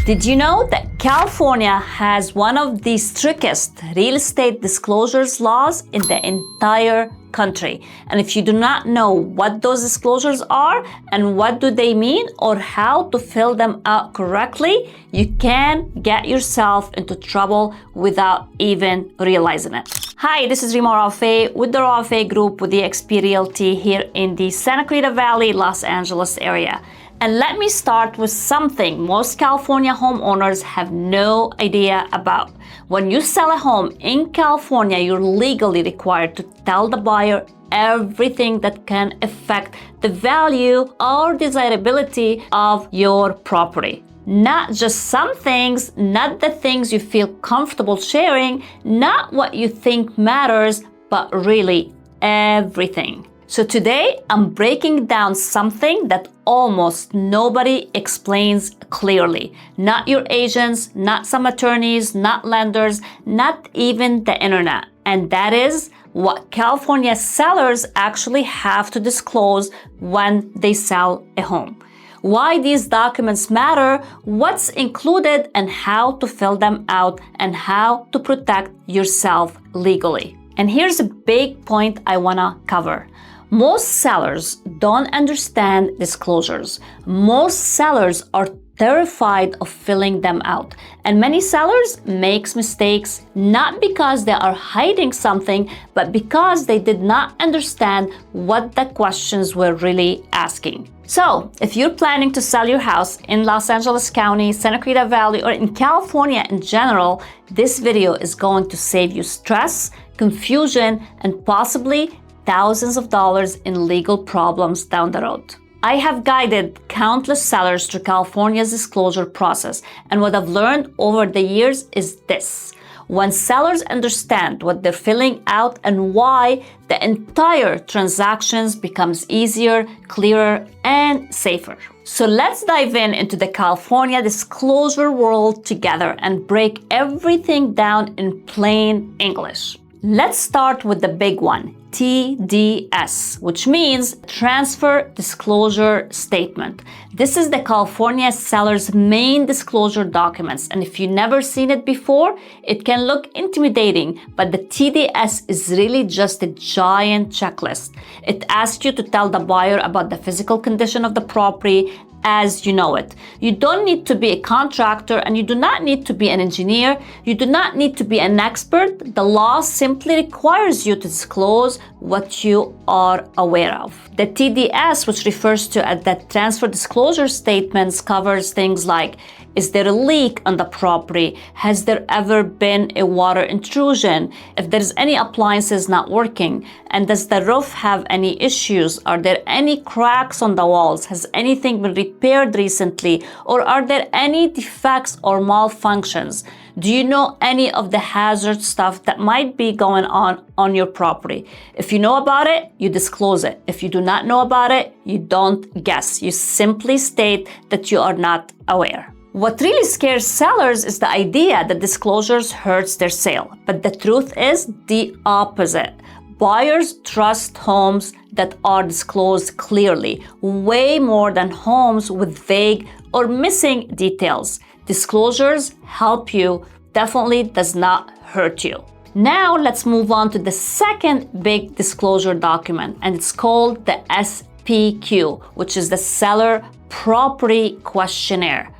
Did you know that California has one of the strictest real estate disclosures laws in the entire country? And if you do not know what those disclosures are and what do they mean or how to fill them out correctly, you can get yourself into trouble without even realizing it. Hi, this is Rima Rafeh with the Rafeh Group with the XP Realty here in the Santa Clarita Valley, Los Angeles area. And let me start with something most California homeowners have no idea about. When you sell a home in California, you're legally required to tell the buyer everything that can affect the value or desirability of your property. Not just some things, not the things you feel comfortable sharing, not what you think matters, but really everything. So today, I'm breaking down something that almost nobody explains clearly. Not your agents, not some attorneys, not lenders, not even the internet. And that is what California sellers actually have to disclose when they sell a home. Why these documents matter, what's included, and how to fill them out, and how to protect yourself legally. And here's a big point I wanna cover. Most sellers don't understand disclosures. Most sellers are terrified of filling them out. And many sellers make mistakes not because they are hiding something, but because they did not understand what the questions were really asking. So, if you're planning to sell your house in Los Angeles County, Santa Clarita Valley, or in California in general, this video is going to save you stress, confusion, and possibly thousands of dollars in legal problems down the road. I have guided countless sellers through California's disclosure process, and what I've learned over the years is this. When sellers understand what they're filling out and why, the entire transactions becomes easier, clearer, and safer. So let's dive into the California disclosure world together and break everything down in plain English. Let's start with the big one, TDS, which means Transfer Disclosure Statement. This is the California seller's main disclosure documents, and if you've never seen it before, it can look intimidating, but the TDS is really just a giant checklist. It asks you to tell the buyer about the physical condition of the property as you know it. You don't need to be a contractor, and you do not need to be an engineer. You do not need to be an expert. The law simply requires you to disclose what you are aware of. The TDS, which refers to the Transfer Disclosure Statements, covers things like: is there a leak on the property? Has there ever been a water intrusion? If there's any appliances not working? And does the roof have any issues? Are there any cracks on the walls? Has anything been repaired recently? Or are there any defects or malfunctions? Do you know any of the hazard stuff that might be going on your property? If you know about it, you disclose it. If you do not know about it, you don't guess. You simply state that you are not aware. What really scares sellers is the idea that disclosures hurts their sale. But the truth is the opposite. Buyers trust homes that are disclosed clearly, way more than homes with vague or missing details. Disclosures help you, definitely does not hurt you. Now let's move on to the second big disclosure document, and it's called the SPQ, which is the Seller Property Questionnaire.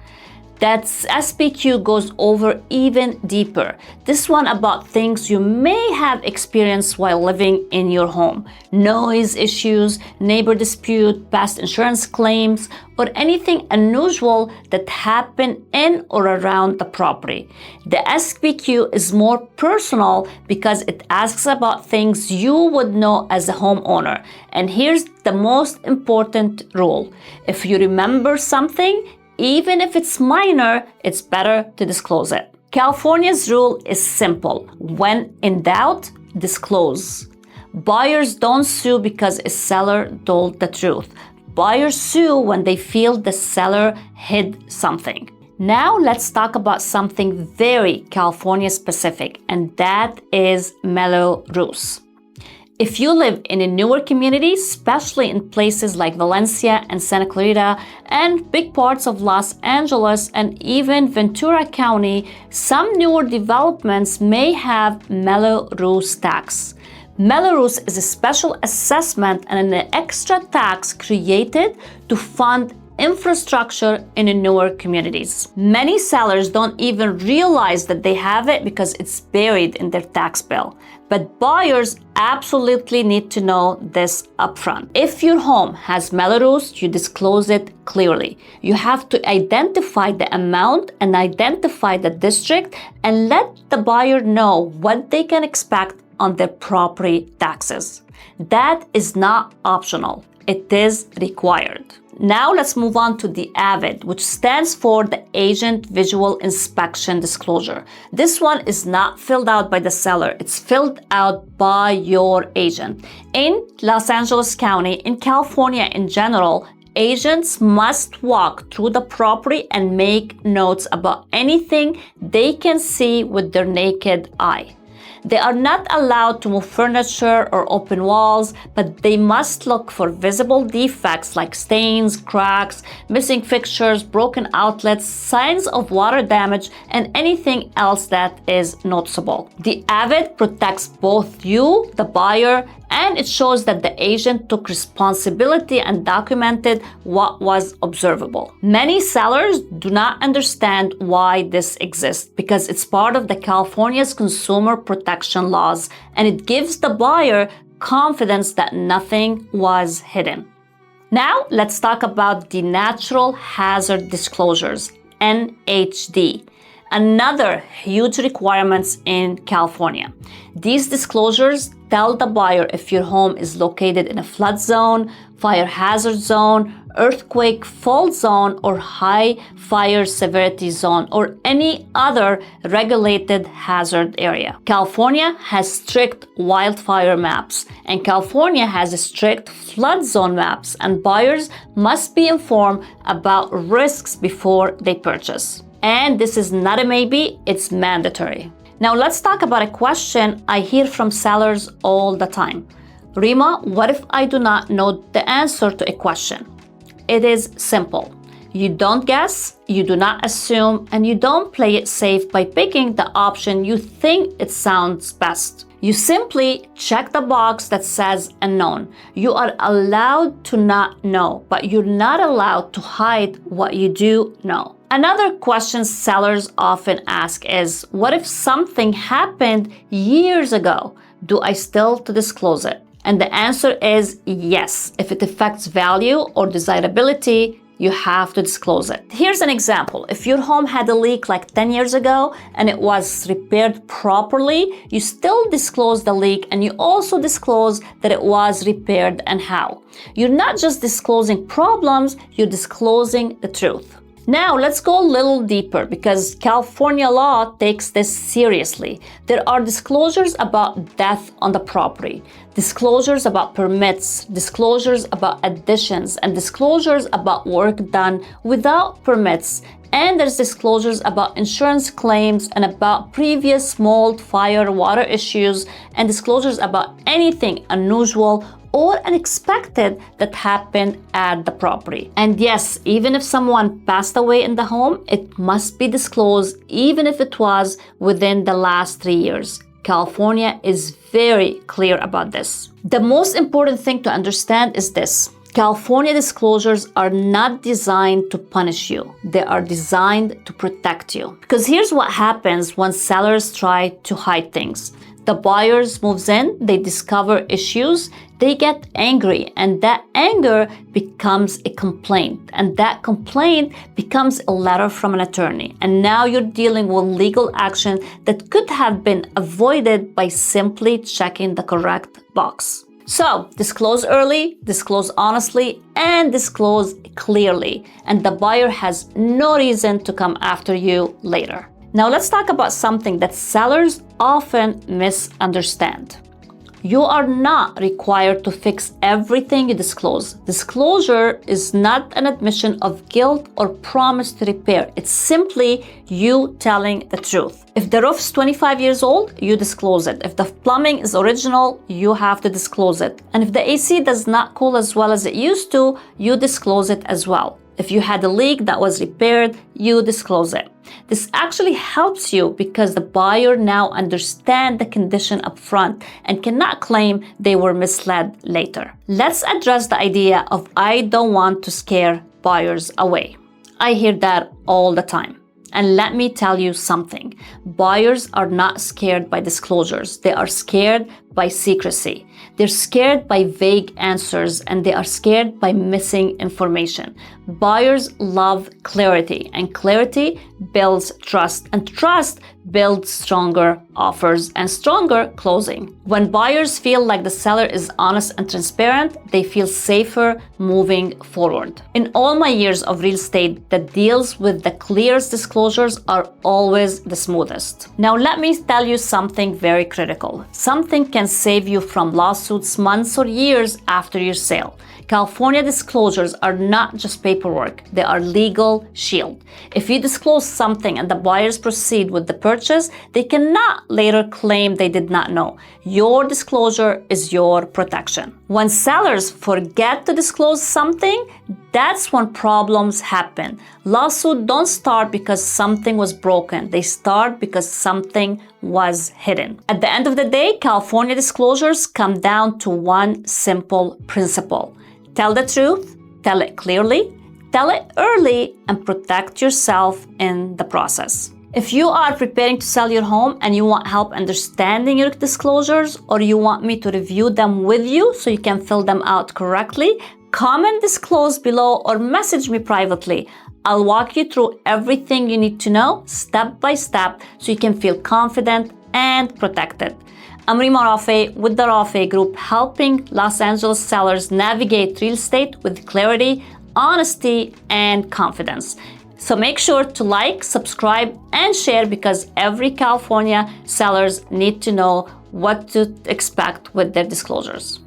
That SPQ goes over even deeper. This one about things you may have experienced while living in your home. Noise issues, neighbor dispute, past insurance claims, or anything unusual that happened in or around the property. The SPQ is more personal because it asks about things you would know as a homeowner. And here's the most important rule. If you remember something, even if it's minor, it's better to disclose it. California's rule is simple. When in doubt, disclose. Buyers don't sue because a seller told the truth. Buyers sue when they feel the seller hid something. Now let's talk about something very California specific, and that is Mello-Roos. If you live in a newer community, especially in places like Valencia and Santa Clarita and big parts of Los Angeles and even Ventura County, some newer developments may have Mello-Roos tax. Mello-Roos is a special assessment and an extra tax created to fund infrastructure in newer communities. Many sellers don't even realize that they have it because it's buried in their tax bill. But buyers absolutely need to know this upfront. If your home has Mello-Roos, you disclose it clearly. You have to identify the amount and identify the district and let the buyer know what they can expect on their property taxes. That is not optional. It is required. Now let's move on to the AVID, which stands for the Agent Visual Inspection Disclosure. This one is not filled out by the seller. It's filled out by your agent. In Los Angeles County, in California in general, agents must walk through the property and make notes about anything they can see with their naked eye. They are not allowed to move furniture or open walls, but they must look for visible defects like stains, cracks, missing fixtures, broken outlets, signs of water damage, and anything else that is noticeable. The AVID protects both you, the buyer, and it shows that the agent took responsibility and documented what was observable. Many sellers do not understand why this exists because it's part of the California's consumer protection laws, and it gives the buyer confidence that nothing was hidden. Now let's talk about the Natural Hazard Disclosures, NHD. Another huge requirements in California. These disclosures tell the buyer if your home is located in a flood zone, fire hazard zone, earthquake fault zone, or high fire severity zone, or any other regulated hazard area. California has strict wildfire maps, and California has strict flood zone maps, and buyers must be informed about risks before they purchase. And this is not a maybe, it's mandatory. Now let's talk about a question I hear from sellers all the time. Rima, what if I do not know the answer to a question? It is simple. You don't guess, you do not assume, and you don't play it safe by picking the option you think it sounds best. You simply check the box that says unknown. You are allowed to not know, but you're not allowed to hide what you do know. Another question sellers often ask is, what if something happened years ago? Do I still to disclose it? And the answer is yes. If it affects value or desirability, you have to disclose it. Here's an example. If your home had a leak like 10 years ago and it was repaired properly, you still disclose the leak and you also disclose that it was repaired and how. You're not just disclosing problems, you're disclosing the truth. Now let's go a little deeper because California law takes this seriously. There are disclosures about death on the property, disclosures about permits, disclosures about additions, and disclosures about work done without permits. And there's disclosures about insurance claims and about previous mold, fire, water issues, and disclosures about anything unusual or unexpected that happened at the property. And yes, even if someone passed away in the home, it must be disclosed even if it was within the last 3 years. California is very clear about this. The most important thing to understand is this. California disclosures are not designed to punish you. They are designed to protect you. Because here's what happens when sellers try to hide things. The buyers moves in, they discover issues, they get angry, and that anger becomes a complaint, and that complaint becomes a letter from an attorney. And now you're dealing with legal action that could have been avoided by simply checking the correct box. So, disclose early, disclose honestly, and disclose clearly, and the buyer has no reason to come after you later. Now let's talk about something that sellers often misunderstand. You are not required to fix everything you disclose. Disclosure is not an admission of guilt or promise to repair. It's simply you telling the truth. If the roof is 25 years old, you disclose it. If the plumbing is original, you have to disclose it. And if the AC does not cool as well as it used to, you disclose it as well. If you had a leak that was repaired, you disclose it. This actually helps you because the buyer now understands the condition up front and cannot claim they were misled later. Let's address the idea of I don't want to scare buyers away. I hear that all the time. And let me tell you something. Buyers are not scared by disclosures. They are scared by secrecy. They're scared by vague answers, and they are scared by missing information. Buyers love clarity, and clarity builds trust, and trust builds stronger offers and stronger closing. When buyers feel like the seller is honest and transparent, they feel safer moving forward. In all my years of real estate, the deals with the clearest disclosures are always the smoothest. Now let me tell you something very critical. Something can save you from lawsuits months or years after your sale. California disclosures are not just paperwork, they are legal shield. If you disclose something and the buyers proceed with the purchase, they cannot later claim they did not know. Your disclosure is your protection. When sellers forget to disclose something, that's when problems happen. Lawsuits don't start because something was broken. They start because something was hidden. At the end of the day, California disclosures come down to one simple principle. Tell the truth, tell it clearly, tell it early, and protect yourself in the process. If you are preparing to sell your home and you want help understanding your disclosures, or you want me to review them with you so you can fill them out correctly, comment disclose below or message me privately. I'll walk you through everything you need to know step by step so you can feel confident and protected. I'm Rima Rafeh with the Rafeh Group, helping Los Angeles sellers navigate real estate with clarity, honesty, and confidence. So make sure to like, subscribe, and share because every California sellers need to know what to expect with their disclosures.